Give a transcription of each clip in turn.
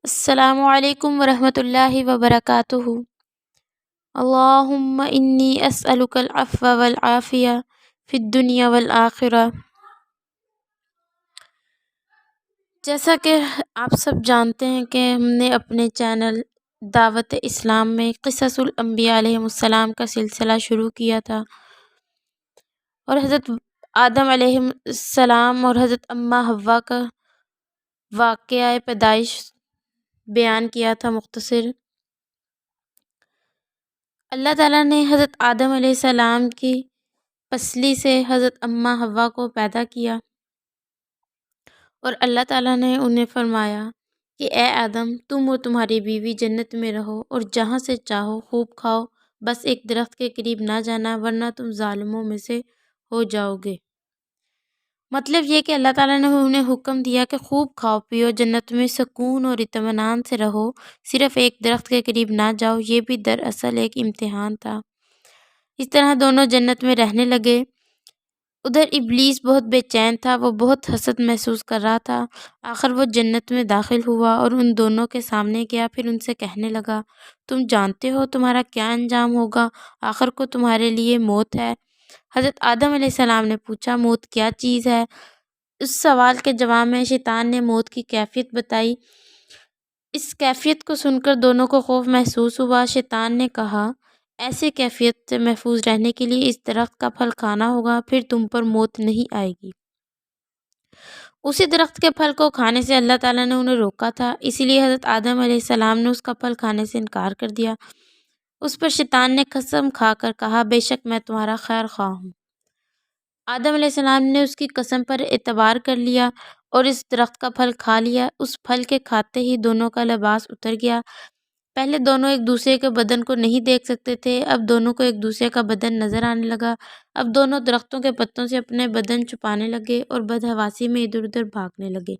السلام علیکم ورحمۃ اللہ وبرکاتہ۔ اللہم انی اسألک العفو والعافیہ فی الدنیا والآخرہ۔ جیسا کہ آپ سب جانتے ہیں کہ ہم نے اپنے چینل دعوت اسلام میں قصص الانبیاء علیہم السلام کا سلسلہ شروع کیا تھا، اور حضرت آدم علیہ السلام اور حضرت اماں حوا کا واقعہ پیدائش بیان کیا تھا مختصر۔ اللہ تعالیٰ نے حضرت آدم علیہ السلام کی پسلی سے حضرت اماں حوا کو پیدا کیا، اور اللہ تعالیٰ نے انہیں فرمایا کہ اے آدم، تم اور تمہاری بیوی جنت میں رہو اور جہاں سے چاہو خوب کھاؤ، بس ایک درخت کے قریب نہ جانا ورنہ تم ظالموں میں سے ہو جاؤ گے۔ مطلب یہ کہ اللہ تعالیٰ نے انہیں حکم دیا کہ خوب کھاؤ پیو، جنت میں سکون اور اطمینان سے رہو، صرف ایک درخت کے قریب نہ جاؤ۔ یہ بھی دراصل ایک امتحان تھا۔ اس طرح دونوں جنت میں رہنے لگے۔ ادھر ابلیس بہت بے چین تھا، وہ بہت حسد محسوس کر رہا تھا۔ آخر وہ جنت میں داخل ہوا اور ان دونوں کے سامنے گیا، پھر ان سے کہنے لگا، تم جانتے ہو تمہارا کیا انجام ہوگا؟ آخر کو تمہارے لیے موت ہے۔ حضرت آدم علیہ السلام نے پوچھا، موت کیا چیز ہے؟ اس سوال کے جواب میں شیطان نے موت کی کیفیت بتائی۔ اس کیفیت کو سن کر دونوں کو خوف محسوس ہوا۔ شیطان نے کہا، ایسے کیفیت سے محفوظ رہنے کے لیے اس درخت کا پھل کھانا ہوگا، پھر تم پر موت نہیں آئے گی۔ اسی درخت کے پھل کو کھانے سے اللہ تعالیٰ نے انہیں روکا تھا، اسی لیے حضرت آدم علیہ السلام نے اس کا پھل کھانے سے انکار کر دیا۔ اس پر شیطان نے قسم کھا کر کہا، بے شک میں تمہارا خیر خواہ ہوں۔ آدم علیہ السلام نے اس کی قسم پر اعتبار کر لیا اور اس درخت کا پھل کھا لیا۔ اس پھل کے کھاتے ہی دونوں کا لباس اتر گیا۔ پہلے دونوں ایک دوسرے کے بدن کو نہیں دیکھ سکتے تھے، اب دونوں کو ایک دوسرے کا بدن نظر آنے لگا۔ اب دونوں درختوں کے پتوں سے اپنے بدن چھپانے لگے اور بدحواسی میں ادھر ادھر بھاگنے لگے۔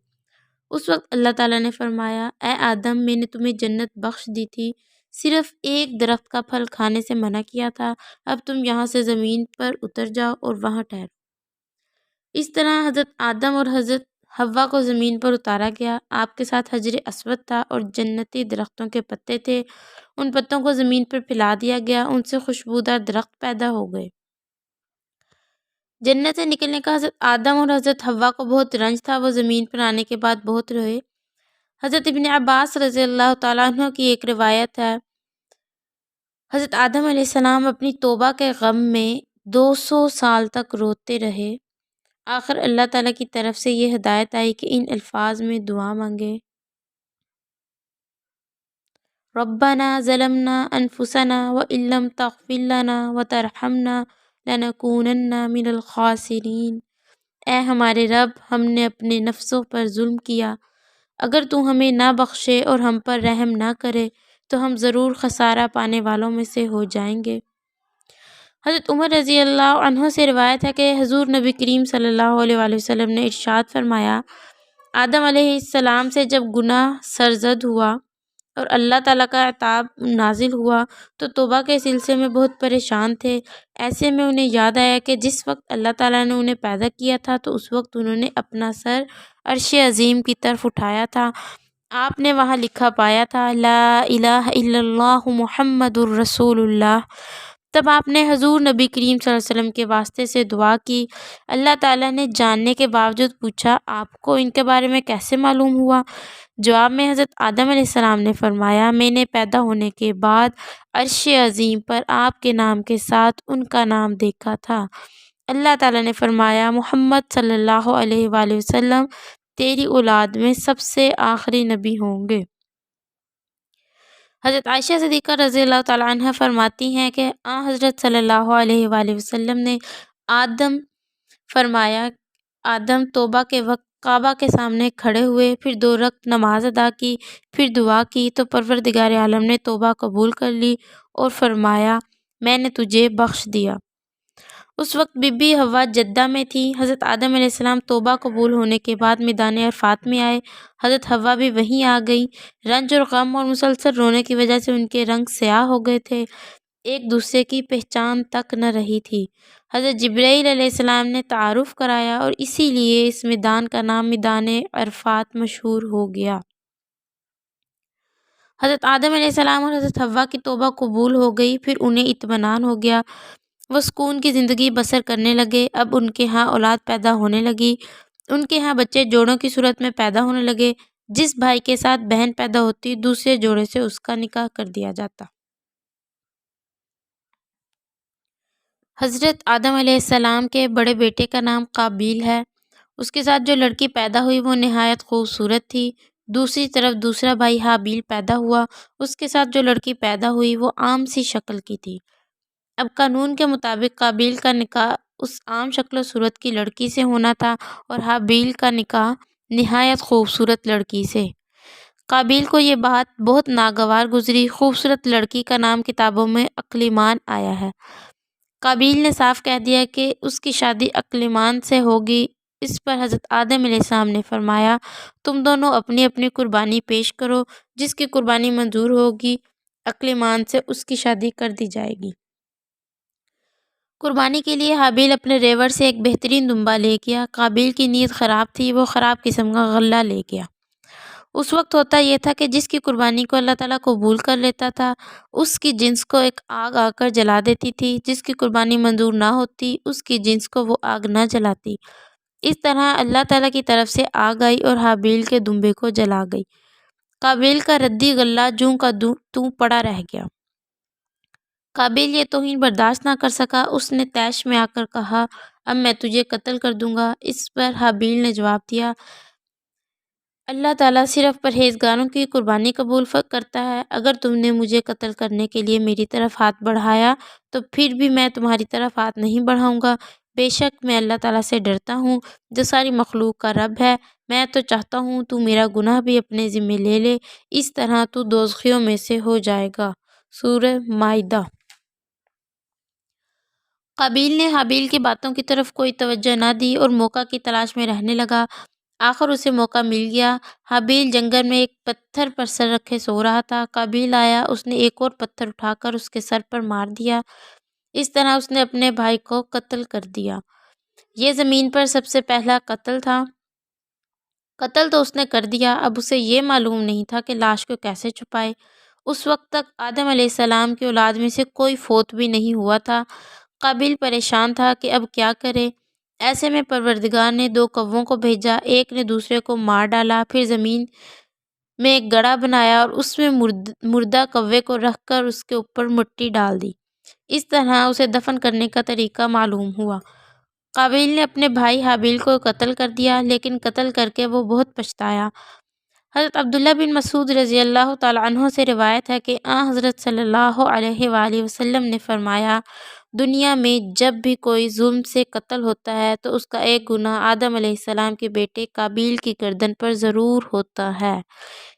اس وقت اللہ تعالیٰ نے فرمایا، اے آدم، میں نے تمہیں جنت بخش دی تھی، صرف ایک درخت کا پھل کھانے سے منع کیا تھا، اب تم یہاں سے زمین پر اتر جاؤ اور وہاں ٹھہرو۔ اس طرح حضرت آدم اور حضرت حوا کو زمین پر اتارا گیا۔ آپ کے ساتھ حجر اسود تھا اور جنتی درختوں کے پتے تھے، ان پتوں کو زمین پر پھیلا دیا گیا، ان سے خوشبودار درخت پیدا ہو گئے۔ جنت سے نکلنے کا حضرت آدم اور حضرت حوا کو بہت رنج تھا، وہ زمین پر آنے کے بعد بہت روئے۔ حضرت ابن عباس رضی اللہ تعالیٰ عنہ کی ایک روایت ہے، حضرت آدم علیہ السلام اپنی توبہ کے غم میں 200 سال تک روتے رہے۔ آخر اللہ تعالیٰ کی طرف سے یہ ہدایت آئی کہ ان الفاظ میں دعا مانگے، ربنا ظلمنا انفسنا وان لم تغفر لنا وترحمنا لنکونن من الخاسرین۔ اے ہمارے رب، ہم نے اپنے نفسوں پر ظلم کیا، اگر تو ہمیں نہ بخشے اور ہم پر رحم نہ کرے تو ہم ضرور خسارہ پانے والوں میں سے ہو جائیں گے۔ حضرت عمر رضی اللہ عنہ سے روایت ہے کہ حضور نبی کریم صلی اللہ علیہ وآلہ وسلم نے ارشاد فرمایا، آدم علیہ السلام سے جب گناہ سرزد ہوا اور اللہ تعالیٰ کا عتاب نازل ہوا تو توبہ کے سلسلے میں بہت پریشان تھے۔ ایسے میں انہیں یاد آیا کہ جس وقت اللہ تعالیٰ نے انہیں پیدا کیا تھا تو اس وقت انہوں نے اپنا سر عرش عظیم کی طرف اٹھایا تھا، آپ نے وہاں لکھا پایا تھا، لا الہ الا اللہ محمد الرسول اللہ۔ تب آپ نے حضور نبی کریم صلی اللہ علیہ وسلم کے واسطے سے دعا کی۔ اللہ تعالیٰ نے جاننے کے باوجود پوچھا، آپ کو ان کے بارے میں کیسے معلوم ہوا؟ جواب میں حضرت آدم علیہ السلام نے فرمایا، میں نے پیدا ہونے کے بعد عرش عظیم پر آپ کے نام کے ساتھ ان کا نام دیکھا تھا۔ اللہ تعالیٰ نے فرمایا، محمد صلی اللہ علیہ وآلہ وسلم تیری اولاد میں سب سے آخری نبی ہوں گے۔ حضرت عائشہ صدیقہ رضی اللہ تعالیٰ عنہ فرماتی ہیں کہ حضرت صلی اللہ علیہ وآلہ وسلم نے فرمایا، آدم توبہ کے وقت کعبہ کے سامنے کھڑے ہوئے، پھر 2 رکعت نماز ادا کی، پھر دعا کی تو پروردگار عالم نے توبہ قبول کر لی اور فرمایا، میں نے تجھے بخش دیا۔ اس وقت بی بی حوا جدہ میں تھی۔ حضرت آدم علیہ السلام توبہ قبول ہونے کے بعد میدان عرفات میں آئے، حضرت حوا بھی وہیں آ گئیں۔ رنج اور غم اور مسلسل رونے کی وجہ سے ان کے رنگ سیاہ ہو گئے تھے، ایک دوسرے کی پہچان تک نہ رہی تھی۔ حضرت جبرائیل علیہ السلام نے تعارف کرایا اور اسی لیے اس میدان کا نام میدان عرفات مشہور ہو گیا۔ حضرت آدم علیہ السلام اور حضرت حوا کی توبہ قبول ہو گئی، پھر انہیں اطمینان ہو گیا، وہ سکون کی زندگی بسر کرنے لگے۔ اب ان کے ہاں اولاد پیدا ہونے لگی، ان کے ہاں بچے جوڑوں کی صورت میں پیدا ہونے لگے۔ جس بھائی کے ساتھ بہن پیدا ہوتی، دوسرے جوڑے سے اس کا نکاح کر دیا جاتا۔ حضرت آدم علیہ السلام کے بڑے بیٹے کا نام قابیل ہے، اس کے ساتھ جو لڑکی پیدا ہوئی وہ نہایت خوبصورت تھی۔ دوسری طرف دوسرا بھائی حابیل پیدا ہوا، اس کے ساتھ جو لڑکی پیدا ہوئی وہ عام سی شکل کی تھی۔ اب قانون کے مطابق قابیل کا نکاح اس عام شکل و صورت کی لڑکی سے ہونا تھا اور حابیل کا نکاح نہایت خوبصورت لڑکی سے۔ قابیل کو یہ بات بہت ناگوار گزری۔ خوبصورت لڑکی کا نام کتابوں میں اکلیمان آیا ہے۔ قابیل نے صاف کہہ دیا کہ اس کی شادی اکلیمان سے ہوگی۔ اس پر حضرت آدم علیہ السلام نے فرمایا، تم دونوں اپنی اپنی قربانی پیش کرو، جس کی قربانی منظور ہوگی اکلیمان سے اس کی شادی کر دی جائے گی۔ قربانی کے لیے حابیل اپنے ریوڑ سے ایک بہترین دمبا لے گیا۔ قابیل کی نیت خراب تھی، وہ خراب قسم کا غلہ لے گیا۔ اس وقت ہوتا یہ تھا کہ جس کی قربانی کو اللہ تعالیٰ قبول کر لیتا تھا، اس کی جنس کو ایک آگ آ کر جلا دیتی تھی، جس کی قربانی منظور نہ ہوتی اس کی جنس کو وہ آگ نہ جلاتی۔ اس طرح اللہ تعالیٰ کی طرف سے آگ آئی اور حابیل کے دمبے کو جلا گئی۔ قابیل کا ردی غلہ جوں کا توں پڑا رہ گیا۔ قابیل یہ توہین برداشت نہ کر سکا، اس نے طیش میں آ کر کہا، اب میں تجھے قتل کر دوں گا۔ اس پر حابیل نے جواب دیا، اللہ تعالیٰ صرف پرہیزگاروں کی قربانی قبول کرتا ہے۔ اگر تم نے مجھے قتل کرنے کے لیے میری طرف ہاتھ بڑھایا تو پھر بھی میں تمہاری طرف ہاتھ نہیں بڑھاؤں گا۔ بے شک میں اللہ تعالیٰ سے ڈرتا ہوں جو ساری مخلوق کا رب ہے۔ میں تو چاہتا ہوں تو میرا گناہ بھی اپنے ذمے لے لے، اس طرح تو دوزخیوں میں سے ہو جائے گا۔ سورہ مائدہ۔ قابیل نے حابیل کی باتوں کی طرف کوئی توجہ نہ دی اور موقع کی تلاش میں رہنے لگا۔ آخر اسے موقع مل گیا۔ حابیل جنگل میں ایک پتھر پر سر رکھے سو رہا تھا۔ قابیل آیا، اس نے ایک اور پتھر اٹھا کر اس کے سر پر مار دیا۔ اس طرح اس نے اپنے بھائی کو قتل کر دیا۔ یہ زمین پر سب سے پہلا قتل تھا۔ قتل تو اس نے کر دیا، اب اسے یہ معلوم نہیں تھا کہ لاش کو کیسے چھپائے۔ اس وقت تک آدم علیہ السلام کی اولاد میں سے کوئی فوت بھی نہیں ہوا تھا۔ قابیل پریشان تھا کہ اب کیا کرے۔ ایسے میں پروردگار نے دو کووں کو بھیجا، ایک نے دوسرے کو مار ڈالا، پھر زمین میں ایک گڑھا بنایا اور اس میں مردہ کوے کو رکھ کر اس کے اوپر مٹی ڈال دی۔ اس طرح اسے دفن کرنے کا طریقہ معلوم ہوا۔ قابیل نے اپنے بھائی حابیل کو قتل کر دیا، لیکن قتل کر کے وہ بہت پچھتایا۔ حضرت عبداللہ بن مسعود رضی اللہ تعالیٰ عنہ سے روایت ہے کہ حضرت صلی اللہ علیہ وآلہ وسلم نے فرمایا، دنیا میں جب بھی کوئی ظلم سے قتل ہوتا ہے تو اس کا ایک گناہ آدم علیہ السلام کے بیٹے قابیل کی گردن پر ضرور ہوتا ہے،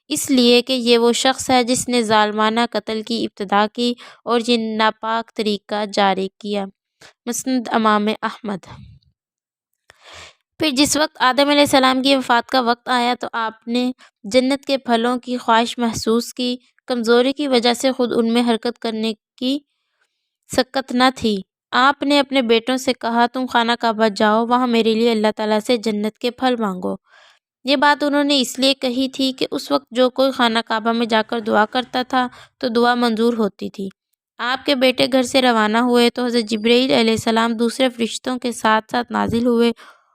اس لیے کہ یہ وہ شخص ہے جس نے ظالمانہ قتل کی ابتدا کی اور یہ ناپاک طریقہ جاری کیا۔ مسند امام احمد۔ پھر جس وقت آدم علیہ السلام کی وفات کا وقت آیا تو آپ نے جنت کے پھلوں کی خواہش محسوس کی۔ کمزوری کی وجہ سے خود ان میں حرکت کرنے کی سکت نہ تھی۔ آپ نے اپنے بیٹوں سے کہا، تم خانہ کعبہ جاؤ، وہاں میرے لیے اللہ تعالیٰ سے جنت کے پھل مانگو۔ یہ بات انہوں نے اس لیے کہی تھی کہ اس وقت جو کوئی خانہ کعبہ میں جا کر دعا کرتا تھا تو دعا منظور ہوتی تھی۔ آپ کے بیٹے گھر سے روانہ ہوئے تو حضرت جبرائیل علیہ السلام دوسرے فرشتوں کے ساتھ ساتھ نازل ہوئے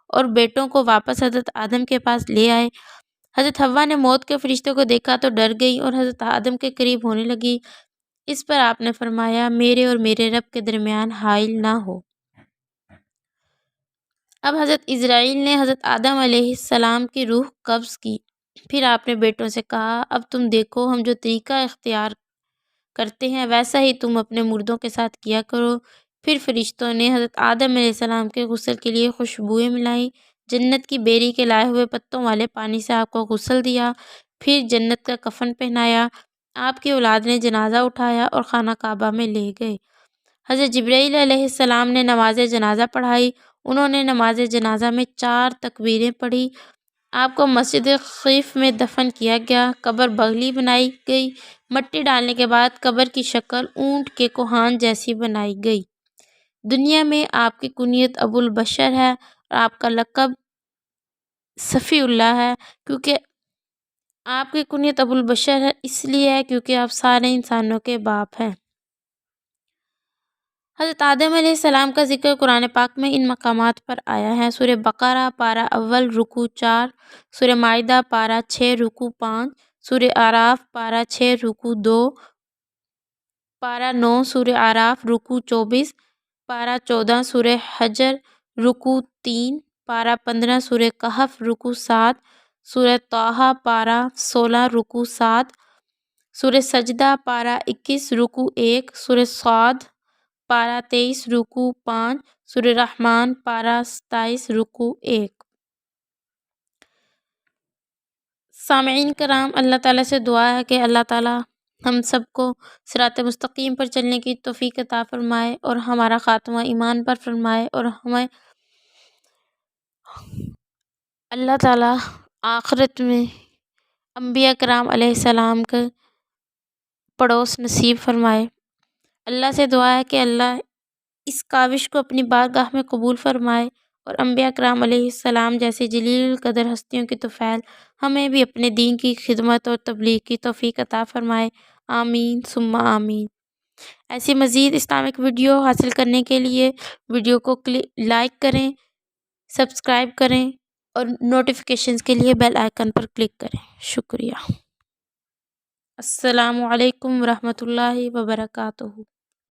اور بیٹوں کو واپس حضرت آدم کے پاس لے آئے۔ حضرت حوا نے موت کے فرشتوں کو دیکھا تو ڈر گئی اور حضرت آدم کے قریب ہونے لگی۔ اس پر آپ نے فرمایا، میرے اور میرے رب کے درمیان حائل نہ ہو۔ اب حضرت اسرائیل نے حضرت آدم علیہ السلام کی روح قبض کی۔ پھر آپ نے بیٹوں سے کہا، اب تم دیکھو ہم جو طریقہ اختیار کرتے ہیں ویسا ہی تم اپنے مردوں کے ساتھ کیا کرو۔ پھر فرشتوں نے حضرت آدم علیہ السلام کے غسل کے لیے خوشبوئیں ملائیں، جنت کی بیری کے لائے ہوئے پتوں والے پانی سے آپ کو غسل دیا، پھر جنت کا کفن پہنایا۔ آپ کی اولاد نے جنازہ اٹھایا اور خانہ کعبہ میں لے گئے۔ حضرت جبرائیل علیہ السلام نے نماز جنازہ پڑھائی۔ انہوں نے نماز جنازہ میں 4 تکبیریں پڑھی۔ آپ کو مسجد خیف میں دفن کیا گیا۔ قبر بغلی بنائی گئی۔ مٹی ڈالنے کے بعد قبر کی شکل اونٹ کے کوہان جیسی بنائی گئی۔ دنیا میں آپ کی کنیت ابو البشر ہے اور آپ کا لقب صفی اللہ ہے، کیونکہ آپ کی کنیت ابو البشر ہے اس لیے ہے کیونکہ آپ سارے انسانوں کے باپ ہیں۔ حضرت آدم علیہ السلام کا ذکر قرآن پاک میں ان مقامات پر آیا ہے: سورہ بقرہ پارہ اول رکوع 4، سورہ مائدہ پارہ 6 رکوع 5، سورہ اعراف پارہ 6 رکوع 2، پارہ 9 سورہ اعراف رکوع 24، پارہ 14 سورہ حجر رکوع 3، پارہ 15 سورہ کہف رکوع 7، سورہ طٰہٰ پارہ 16 رکوع 7، سورہ سجدہ پارہ 21 رکوع 1، سورہ صاد پارہ 23 رکوع 5، سورہ رحمان پارہ 27 رکوع 1۔ سامعین کرام، اللہ تعالیٰ سے دعا ہے کہ اللہ تعالیٰ ہم سب کو صراط مستقیم پر چلنے کی توفیق عطا فرمائے اور ہمارا خاتمہ ایمان پر فرمائے، اور ہمیں اللہ تعالیٰ آخرت میں انبیاء کرام علیہ السلام کے پڑوس نصیب فرمائے۔ اللہ سے دعا ہے کہ اللہ اس کاوش کو اپنی بارگاہ میں قبول فرمائے اور انبیاء کرام علیہ السلام جیسے جلیل القدر ہستیوں کی طفیل ہمیں بھی اپنے دین کی خدمت اور تبلیغ کی توفیق عطا فرمائے۔ آمین ثم آمین۔ ایسی مزید اسلامک ویڈیو حاصل کرنے کے لیے ویڈیو کو لائک کریں، سبسکرائب کریں اور نوٹیفیکیشنز کے لیے بیل آئیکن پر کلک کریں۔ شکریہ۔ السلام علیکم ورحمۃ اللہ وبرکاتہ۔